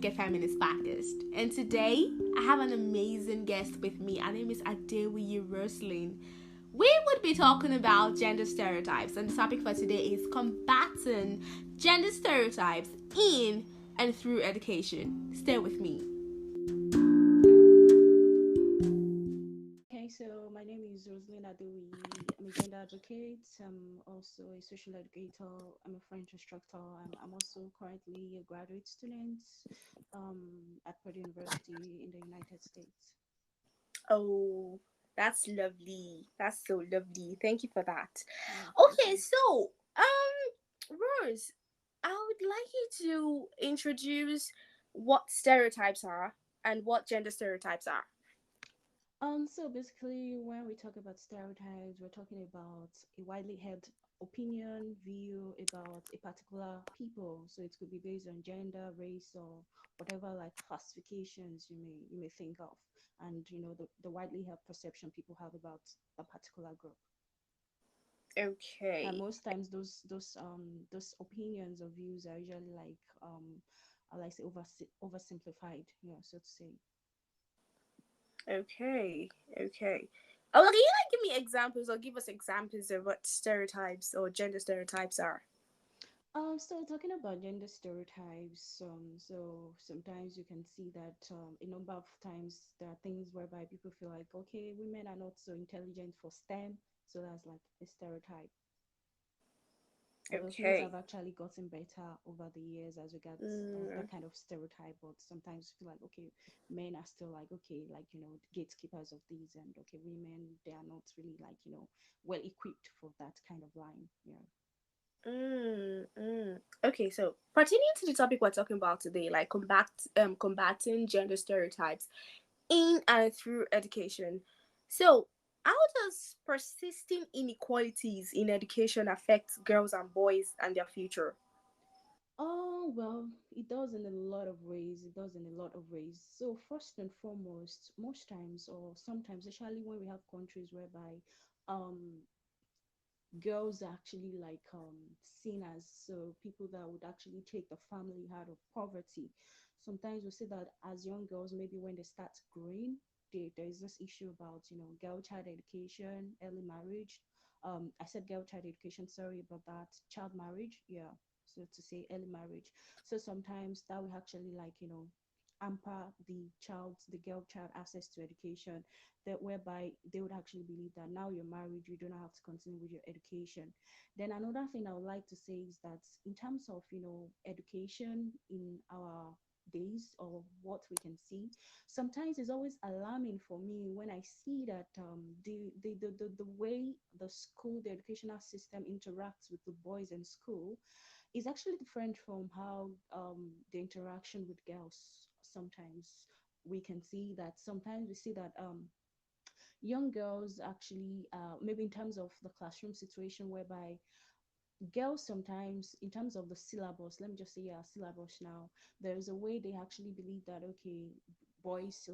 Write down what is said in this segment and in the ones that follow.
Get Feminist podcast. And today, I have an amazing guest with me. Her name is Adewuyi Roseline. We would be talking about gender stereotypes, and the topic for today is combating gender stereotypes in and through education. Stay with me. Okay, so my name is Roseline Adewuyi. I'm a gender advocate. I'm also a social educator. I'm a French instructor. I'm also currently a graduate student um, at Purdue University in the United States. Oh, that's lovely. That's so lovely. Thank you for that. Yeah, Okay, welcome. so, Rose, I would like you to introduce what stereotypes are and what gender stereotypes are. So basically, when we talk about stereotypes, we're talking about a widely held opinion, view about a particular people. So it could be based on gender, race, or whatever like classifications you may think of, and the widely held perception people have about a particular group. And Okay. most times, those opinions or views are usually like I like say oversimplified, so to say. Okay. Okay. Oh, can you like give me examples or give us examples of what stereotypes or gender stereotypes are? So talking about gender stereotypes, so sometimes you can see that a number of times there are things whereby people feel like, okay, women are not so intelligent for STEM, so that's like a stereotype. Although things Okay. have actually gotten better over the years as regards Mm, that kind of stereotype, but sometimes you feel like, okay, men are still like, okay, like, gatekeepers of these, and okay, women, they are not really like, well equipped for that kind of line. Yeah. Okay, so pertaining to the topic we're talking about today, like combating gender stereotypes in and through education. So, how does persisting inequalities in education affect girls and boys and their future? Oh, well, it does in a lot of ways. It does in a lot of ways. So, first and foremost, most times, or sometimes, especially when we have countries whereby um, girls are actually like seen as so people that would actually take the family out of poverty. Sometimes we see that as young girls, maybe when they start growing, there is this issue about girl child education, early marriage. I said girl child education, sorry about that, child marriage, yeah, so to say early marriage. So sometimes that will actually like hamper the girl child access to education, that whereby they would actually believe that now you're married, you don't have to continue with your education. Then another thing I would like to say is that in terms of education in our days, or what we can see, sometimes it's always alarming for me when I see that the way the educational system interacts with the boys in school is actually different from how the interaction with girls. Sometimes we can see that sometimes we see that young girls actually maybe in terms of the classroom situation whereby girls sometimes in terms of the syllabus, let me just say, yeah, syllabus now, there's a way they actually believe that boys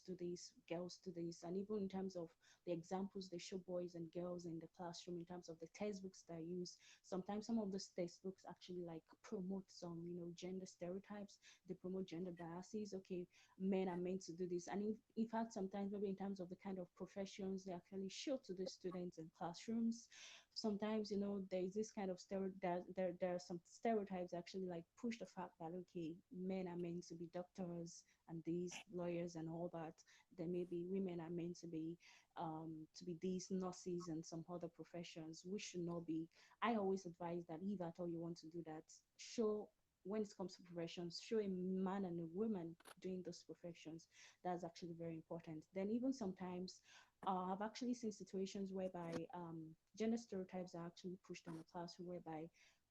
do this, girls do this. And even in terms of the examples they show boys and girls in the classroom, in terms of the textbooks they use, sometimes some of those textbooks actually like promote some gender stereotypes. They promote gender biases. Okay, men are meant to do this. And in fact, sometimes maybe in terms of the kind of professions they actually show to the students in classrooms, sometimes there is this kind of there are some stereotypes actually like push the fact that okay, men are meant to be doctors and these lawyers and all that. Then maybe women are meant to be these nurses and some other professions, which should not be. I always advise that if at all you want to do that, show, when it comes to professions, show a man and a woman doing those professions. That's actually very important. Then even sometimes I've actually seen situations whereby gender stereotypes are actually pushed on the classroom, whereby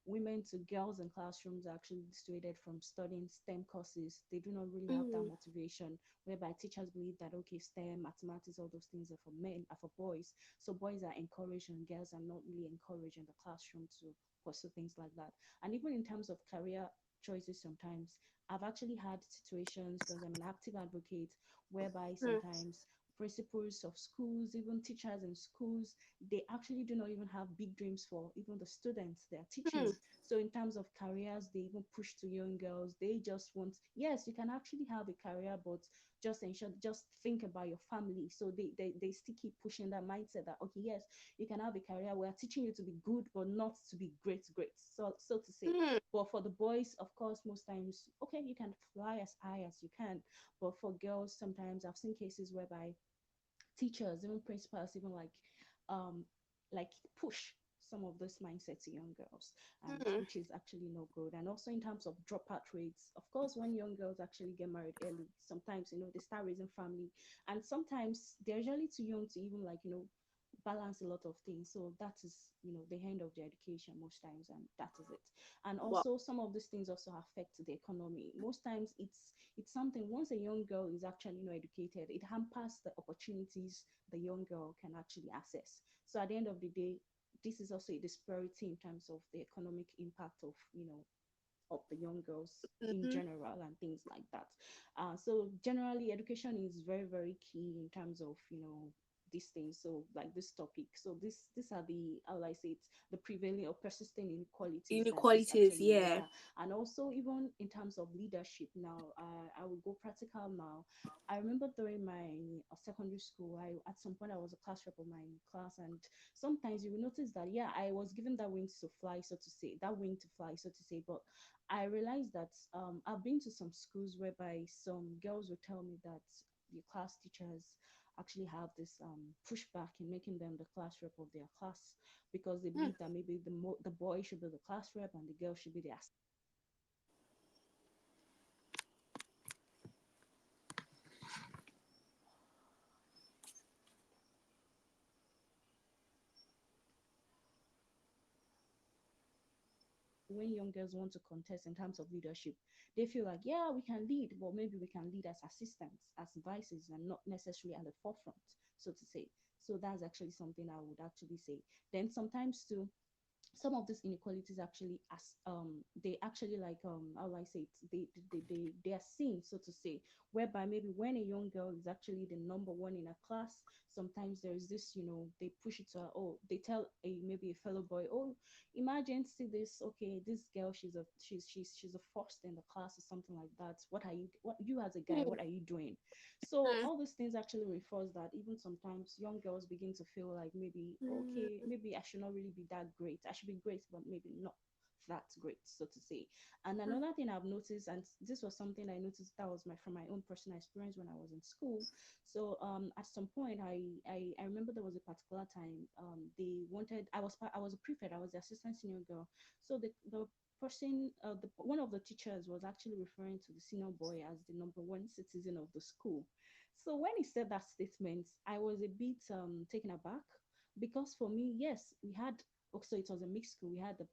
women to girls in classrooms are actually dissuaded from studying STEM courses. They do not really have that Mm, motivation, whereby teachers believe that, okay, STEM, mathematics, all those things are for men, are for boys. So boys are encouraged and girls are not really encouraged in the classroom to pursue things like that. And even in terms of career choices, sometimes I've actually had situations, because I'm an active advocate, whereby mm, sometimes principals of schools, even teachers in schools, they actually do not even have big dreams for even the students they are teaching. Hmm. So in terms of careers, they even push to young girls. They just want, yes, you can actually have a career, but just ensure, just think about your family. So they still keep pushing that mindset that, okay, yes, you can have a career. We are teaching you to be good, but not to be great, great. So to say. Hmm. But for the boys, of course, most times, okay, you can fly as high as you can. But for girls, sometimes I've seen cases whereby teachers, even principals, even um like push some of this mindset to young girls, and Hmm. which is actually no good. And also in terms of dropout rates, of course, when young girls actually get married early, sometimes they start raising family, and sometimes they're usually too young to even balance a lot of things. So that is the end of their education most times, and that is it. And Wow. also some of these things also affect the economy. Most times it's something, once a young girl is actually educated, it hampers the opportunities the young girl can actually access. So at the end of the day, this is also a disparity in terms of the economic impact of the young girls in Hmm. general and things like that. So generally, education is very, very key in terms of these things. So like this topic. So these are the, how will I say it, the prevailing or persistent inequalities that is Inequalities, actually, yeah. yeah. And also even in terms of leadership now, I will go practical now. I remember during my secondary school, I at some point I was a class rep of my class, and sometimes you will notice that, yeah, I was given that wings to fly, so to say, that wing to fly, so to say. But I realized that I've been to some schools whereby some girls would tell me that the class teachers actually have this pushback in making them the class rep of their class, because they Hmm. believe that maybe the boy should be the class rep and the girl should be the when young girls want to contest in terms of leadership, they feel like, yeah, we can lead, but maybe we can lead as assistants, as vices, and not necessarily at the forefront, so to say. So that's actually something I would actually say. Then sometimes too, some of these inequalities actually as they actually how do I say it, they are seen, so to say, whereby maybe when a young girl is actually the number one in a class, sometimes there is this, they push it to her. Oh, they tell a maybe a fellow boy, oh, imagine, see this, okay, this girl, she's a first in the class or something like that. What you as a guy, Hmm. what are you doing? So Hmm. all these things actually refers that even sometimes young girls begin to feel like, maybe, okay, Hmm. maybe I should not really be that great. I should be great, but maybe not that great, so to say. And another thing I've noticed, and this was something I noticed, that was my from my own personal experience when I was in school. So at some point, I remember there was a particular time they wanted, I was a prefect, I was the assistant senior girl. So the person, one of the teachers was actually referring to the senior boy as the number one citizen of the school. So when he said that statement, I was a bit taken aback, because for me, yes, we had, also it was a mixed school. We had the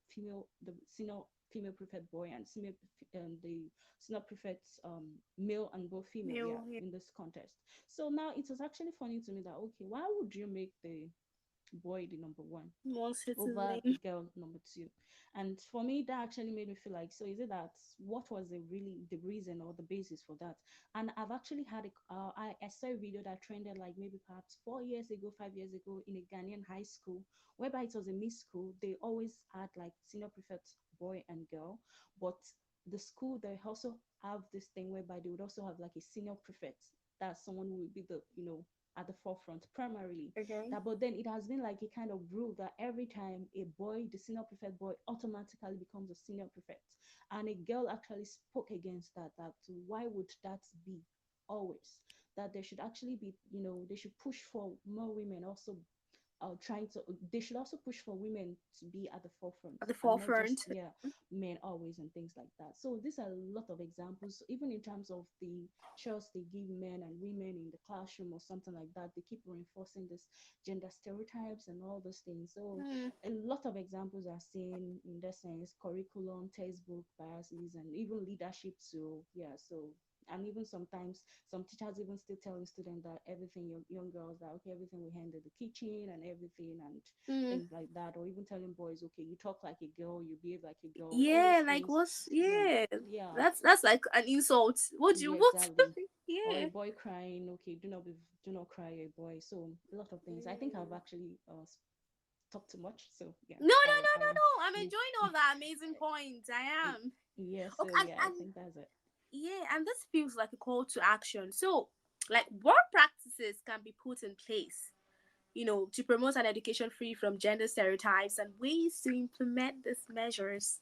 senior female prefect boy, and the senior prefect male and both female, yeah, Male, yeah. in this contest. So now it was actually funny to me that, okay, why would you make the boy the number one One over the citizen. girl number two? And for me, that actually made me feel like, so is it that, what was the reason or the basis for that? And I've actually had I saw a video that trended like maybe perhaps 4 years ago, 5 years ago, in a Ghanaian high school, whereby it was a mixed school. They always had like senior prefect boy and girl, but the school, they also have this thing whereby they would also have like a senior prefect, that's someone who would be the, at the forefront primarily. Okay. That, but then it has been like a kind of rule that every time a boy, the senior prefect boy, automatically becomes a senior prefect. And a girl actually spoke against that, that why would that be always? That there should actually be, they should push for more women also, trying to, they should also push for women to be at the forefront, At the and not just, forefront. yeah, men always, and things like that. So these are a lot of examples, even in terms of the shows they give men and women in the classroom or something like that. They keep reinforcing this gender stereotypes and all those things. So Hmm. a lot of examples are seen in that sense: curriculum, textbook biases, and even leadership. So yeah, so And even sometimes some teachers even still telling students that everything, young girls, that okay, everything we handle the kitchen and everything and Mm. things like that. Or even telling boys, okay, you talk like a girl, you behave like a girl, all Yeah, those like things. what's Yeah, yeah. yeah, That's like an insult. What do you yeah, what? exactly. Or a Yeah. boy crying, okay, do not cry, a boy. So a lot of things. I think I've Mm. actually talked too much. So yeah, No, no, I no, no, I no. I'm enjoying all that amazing points. I am. yeah. Okay, So yeah, I and think that's it. yeah, and this feels like a call to action. So, like, what practices can be put in place, to promote an education free from gender stereotypes and ways to implement these measures?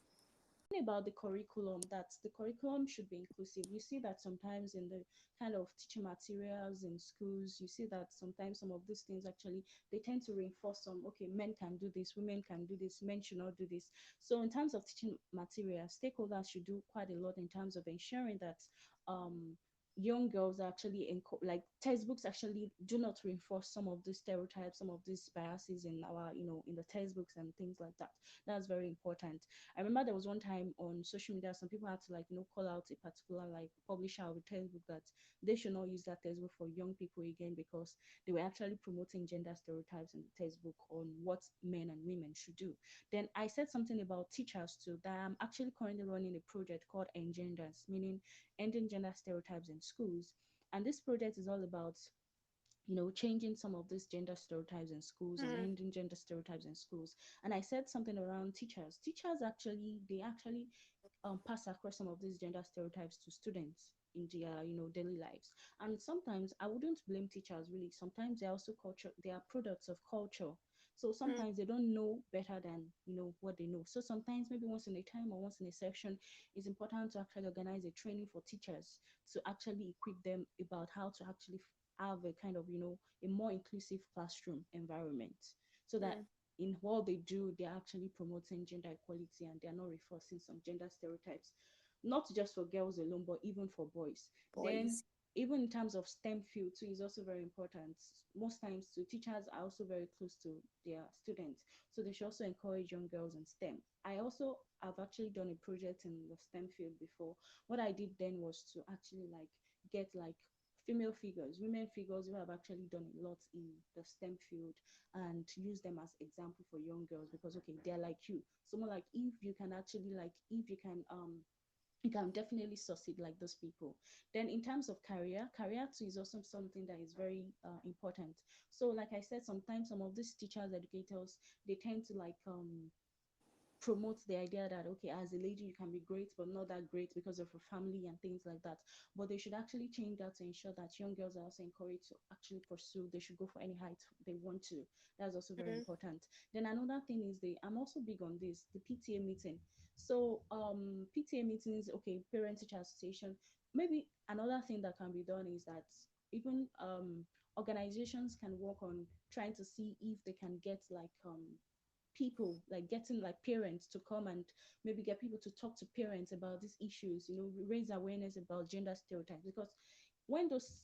About the curriculum, that the curriculum should be inclusive. You see that sometimes in the kind of teaching materials in schools, you see that sometimes some of these things actually they tend to reinforce some, okay, men can do this, women can do this, men should not do this. So in terms of teaching materials, stakeholders should do quite a lot in terms of ensuring that um young girls are actually like textbooks actually do not reinforce some of these stereotypes, some of these biases in our, in the textbooks and things like that. That's very important. I remember there was one time on social media, some people had to like, call out a particular like publisher of a textbook that they should not use that textbook for young people again because they were actually promoting gender stereotypes in the textbook on what men and women should do. Then I said something about teachers too, that I'm actually currently running a project called Engenders, meaning ending gender stereotypes in schools. And this project is all about changing some of these gender stereotypes in schools and Mm, ending gender stereotypes in schools. And I said something around teachers. Teachers actually, they actually pass across some of these gender stereotypes to students in their, daily lives. And sometimes I wouldn't blame teachers really. Sometimes they're also culture, they are products of culture. So mm, sometimes they don't know better than what they know. So sometimes maybe once in a time or once in a section, it's important to actually organize a training for teachers to actually equip them about how to actually have a kind of a more inclusive classroom environment, so that mm. in what they do, they're actually promoting gender equality and they're not reinforcing some gender stereotypes, not just for girls alone, but even for boys. Then, Boys. even in terms of STEM field too, is also very important. Most times, too, teachers are also very close to their students, so they should also encourage young girls in STEM. I also have actually done a project in the STEM field before. What I did then was to actually like get like female figures, women figures who have actually done a lot in the STEM field and use them as example for young girls because okay, they're like you. Someone like if you can actually like if you can definitely succeed like those people. Then in terms of career too is also something that is very important. So like I said, sometimes some of these teachers, educators, they tend to like promotes the idea that okay, as a lady you can be great but not that great because of your family and things like that. But they should actually change that to ensure that young girls are also encouraged to actually pursue, they should go for any height they want to. That's also very Mm, important. Then another thing is I'm also big on this, the PTA meeting. So PTA meetings, okay, parent teacher association. Maybe another thing that can be done is that even organizations can work on trying to see if they can get like people, like getting like parents to come and maybe get people to talk to parents about these issues, raise awareness about gender stereotypes. Because when those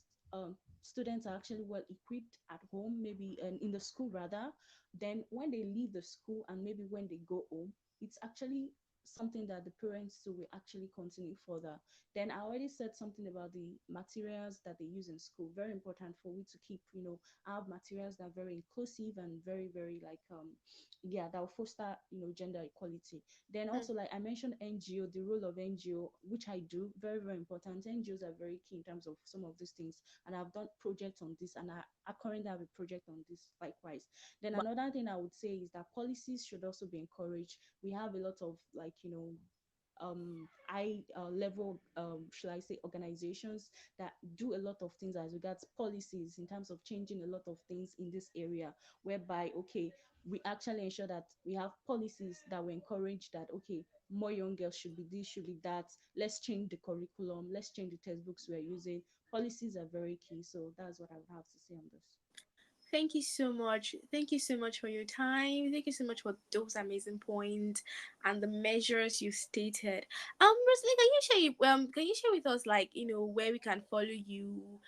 students are actually well equipped at home, maybe in the school rather, then when they leave the school and maybe when they go home, it's actually something that the parents too will actually continue further. Then I already said something about the materials that they use in school. Very important for we to keep, have materials that are very inclusive and very, very like yeah, that will foster, gender equality. Then mm. also, like I mentioned, NGO, the role of NGO, which I do, very, very important. NGOs are very key in terms of some of these things. And I've done projects on this, and I currently have a project on this likewise. Then Wow. another thing I would say is that policies should also be encouraged. We have a lot of like, high level, should I say, organizations that do a lot of things as regards policies in terms of changing a lot of things in this area, whereby okay, we actually ensure that we have policies that will encourage that okay, more young girls should be this, should be that. Let's change the curriculum, let's change the textbooks we're using. Policies are very key. So that's what I would have to say on this. Thank you so much. Thank you so much for your time. Thank you so much for those amazing points and the measures you stated. Rosalie, can you share with us like, where we can follow you,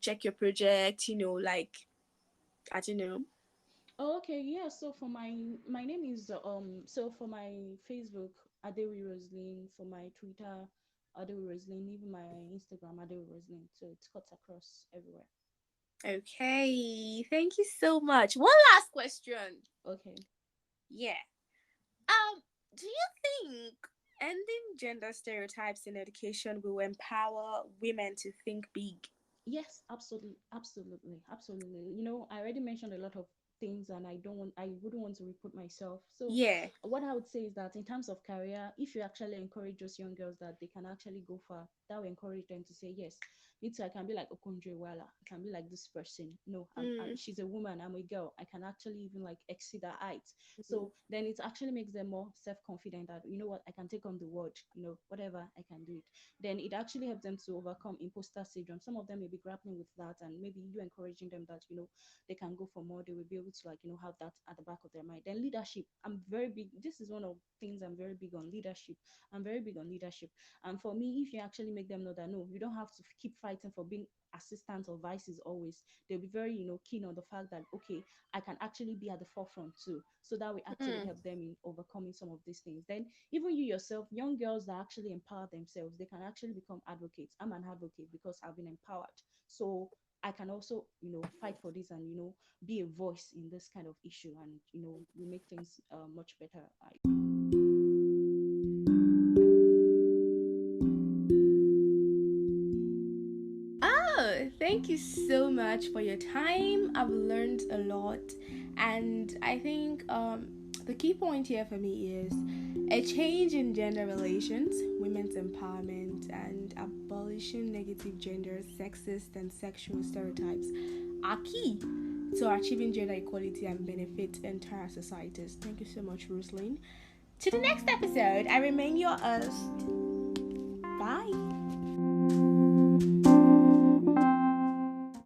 check your project, like I don't know. Oh, okay, yeah. So for my name is so for my Facebook, Adewuyi Roseline. For my Twitter, Adewuyi Roseline, even my Instagram, Adewuyi Roseline. So it cuts across everywhere. Okay, thank you so much. One last question. Okay. Yeah. Do you think ending gender stereotypes in education will empower women to think big? Yes, absolutely, absolutely, absolutely. You know, I already mentioned a lot of things, and I wouldn't want to repeat myself. So, Yeah. what I would say is that in terms of career, if you actually encourage those young girls that they can actually go far, that will encourage them to say, yes, me too. I can be like Okonjo Iweala. I can be like this person. No, Mm. she's a woman. I'm a girl. I can actually even like exceed her height. So then it actually makes them more self-confident that you know what, I can take on the world. You know, whatever, I can do it. Then it actually helps them to overcome imposter syndrome. Some of them may be grappling with that, and maybe you encouraging them that you know they can go for more. They will be able to like you know have that at the back of their mind. Then leadership. I'm very big. This is one of things I'm very big on, leadership. I'm very big on leadership. And for me, if you actually make them know that no, you don't have to keep fighting for being assistants or vices always, they'll be very you know keen on the fact that okay, I can actually be at the forefront too. So that will actually Mm. help them in overcoming some of these things. Then even you yourself, young girls that actually empower themselves, they can actually become advocates. I'm an advocate because I've been empowered. So I can also, you know, fight for this and, you know, be a voice in this kind of issue, and, you know, we make things much better. Oh, thank you so much for your time. I've learned a lot, and I think the key point here for me is a change in gender relations, women's empowerment, and abolishing negative gender, sexist, and sexual stereotypes are key to achieving gender equality and benefit entire societies. Thank you so much, Roseline. To the next episode, I remain your host. Bye.